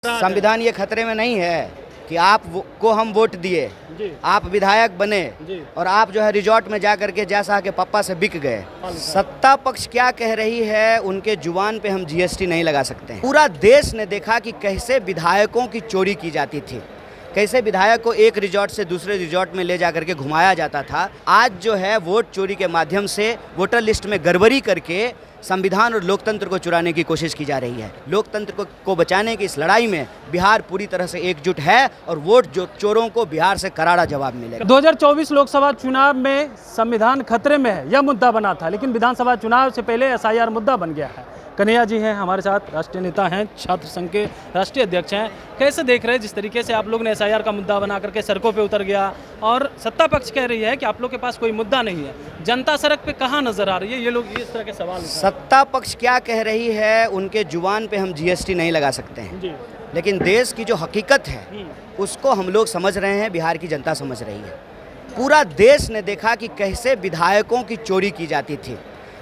संविधान ये खतरे में नहीं है कि आप को हम वोट दिए, आप विधायक बने और आप जो है रिजॉर्ट में जा करके जैसा के पप्पा से बिक गए। सत्ता पक्ष क्या कह रही है, उनके जुबान पे हम जीएसटी नहीं लगा सकते हैं। पूरा देश ने देखा कि कैसे विधायकों की चोरी की जाती थी, कैसे विधायक को एक रिजॉर्ट से दूसरे रिजॉर्ट में ले जा करके घुमाया जाता था। आज जो है वोट चोरी के माध्यम से वोटर लिस्ट में गड़बड़ी करके संविधान और लोकतंत्र को चुराने की कोशिश की जा रही है। लोकतंत्र को बचाने की इस लड़ाई में बिहार पूरी तरह से एकजुट है और वोट जो चोरों को बिहार से करारा जवाब मिलेगा। 2024 लोकसभा चुनाव में संविधान खतरे में है, यह मुद्दा बना था, लेकिन विधानसभा चुनाव से पहले एसआईआर मुद्दा बन गया है। कन्हैया जी हैं हमारे साथ, राष्ट्रीय नेता हैं, छात्र संघ के राष्ट्रीय अध्यक्ष हैं। कैसे देख रहे हैं जिस तरीके से आप लोग ने एसआईआर का मुद्दा बना करके सड़कों पे उतर गया और सत्ता पक्ष कह रही है कि आप लोग के पास कोई मुद्दा नहीं है, जनता सड़क पे कहाँ नजर आ रही है? ये लोग इस तरह के सवाल। सत्ता पक्ष क्या कह रही है, उनके जुबान पे हम जीएसटी नहीं लगा सकते हैं, लेकिन देश की जो हकीकत है उसको हम लोग समझ रहे हैं, बिहार की जनता समझ रही है। पूरा देश ने देखा कि कैसे विधायकों की चोरी की जाती थी,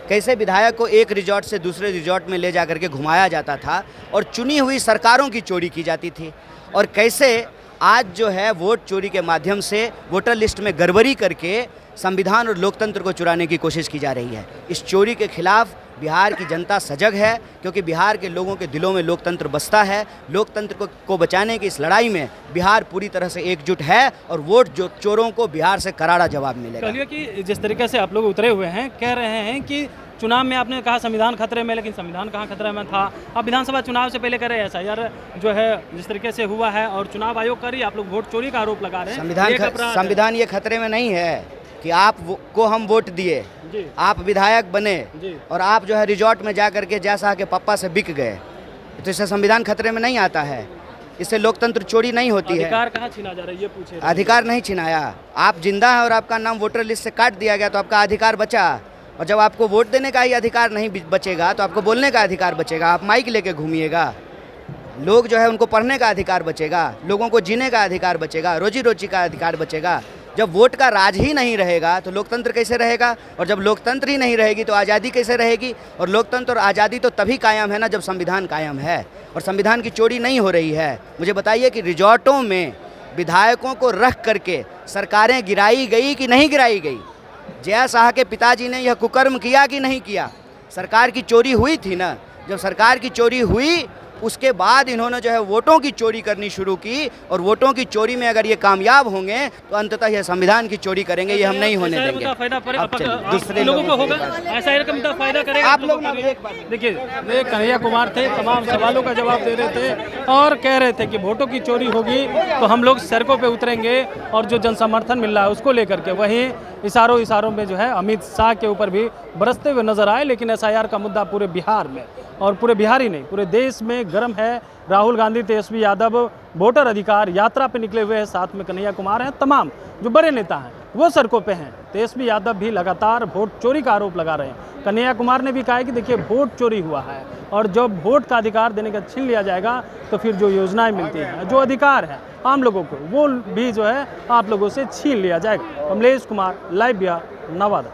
कैसे विधायक को एक रिजॉर्ट से दूसरे रिजॉर्ट में ले जा करके घुमाया जाता था और चुनी हुई सरकारों की चोरी की जाती थी, और कैसे आज जो है वोट चोरी के माध्यम से वोटर लिस्ट में गड़बड़ी करके संविधान और लोकतंत्र को चुराने की कोशिश की जा रही है। इस चोरी के खिलाफ बिहार की जनता सजग है, क्योंकि बिहार के लोगों के दिलों में लोकतंत्र बसता है। लोकतंत्र को बचाने की इस लड़ाई में बिहार पूरी तरह से एकजुट है और वोट जो चोरों को बिहार से करारा जवाब मिलेगा। कहिए कि जिस तरीके से आप लोग उतरे हुए हैं, कह रहे हैं कि चुनाव में आपने कहा संविधान खतरे में, लेकिन संविधान कहाँ खतरे में था? अब विधानसभा चुनाव से पहले कह रहे हैं एसआईआर जो है जिस तरीके से हुआ है और चुनाव आयोग कर रही, आप लोग वोट चोरी का आरोप लगा रहे हैं। संविधान ये खतरे में नहीं है कि आप को हम वोट दिए, आप विधायक बने और आप जो है रिजॉर्ट में जा करके जैसा के पप्पा से बिक गए, तो इससे संविधान खतरे में नहीं आता है, इससे लोकतंत्र चोरी नहीं होती है। अधिकार कहाँ छीना जा रहा है ये पूछे? अधिकार नहीं छिनाया, आप जिंदा हैं और आपका नाम वोटर लिस्ट से काट दिया गया तो आपका अधिकार बचा, और जब आपको वोट देने का ही अधिकार नहीं बचेगा तो आपको बोलने का अधिकार बचेगा, आप माइक लेके घूमिएगा। लोग जो है उनको पढ़ने का अधिकार बचेगा, लोगों को जीने का अधिकार बचेगा, रोजी रोटी का अधिकार बचेगा। जब वोट का राज ही नहीं रहेगा तो लोकतंत्र कैसे रहेगा, और जब लोकतंत्र ही नहीं रहेगी तो आज़ादी कैसे रहेगी? और लोकतंत्र और आज़ादी तो तभी कायम है ना जब संविधान कायम है, और संविधान की चोरी नहीं हो रही है। मुझे बताइए कि रिजॉर्टों में विधायकों को रख करके सरकारें गिराई गई कि नहीं गिराई गई? जया शाह के पिताजी ने यह कुकर्म किया कि नहीं किया? सरकार की चोरी हुई थी ना। जब सरकार की चोरी हुई उसके बाद इन्होंने जो है वोटों की चोरी करनी शुरू की, और वोटों की चोरी में अगर ये कामयाब होंगे तो अंततः ये संविधान की चोरी करेंगे, ये हम नहीं होने देंगे। दूसरे लोगों को होगा एसआईआर का मुद्दा फायदा करेगा आप लोग। देखिए कन्हैया कुमार थे, तमाम सवालों का जवाब दे रहे थे और कह रहे थे कि वोटों की चोरी होगी तो हम लोग सड़कों पे उतरेंगे और जो जनसमर्थन मिल रहा है उसको लेकर के। वहीं इशारों में जो है अमित शाह के ऊपर भी बरसते हुए नजर आए, लेकिन एसआईआर का मुद्दा पूरे बिहार में और पूरे बिहार ही नहीं पूरे देश में गर्म है। राहुल गांधी, तेजस्वी यादव वोटर अधिकार यात्रा पे निकले हुए हैं, साथ में कन्हैया कुमार हैं, तमाम जो बड़े नेता हैं वो सड़कों पे हैं। तेजस्वी यादव भी लगातार वोट चोरी का आरोप लगा रहे हैं। कन्हैया कुमार ने भी कहा है कि देखिए वोट चोरी हुआ है और जब वोट का अधिकार देने का छीन लिया जाएगा तो फिर जो योजनाएं मिलती हैं, जो अधिकार है आम लोगों को, वो भी जो है आप लोगों से छीन लिया जाएगा। कमलेश कुमार, लाइव बिहार, नवादा।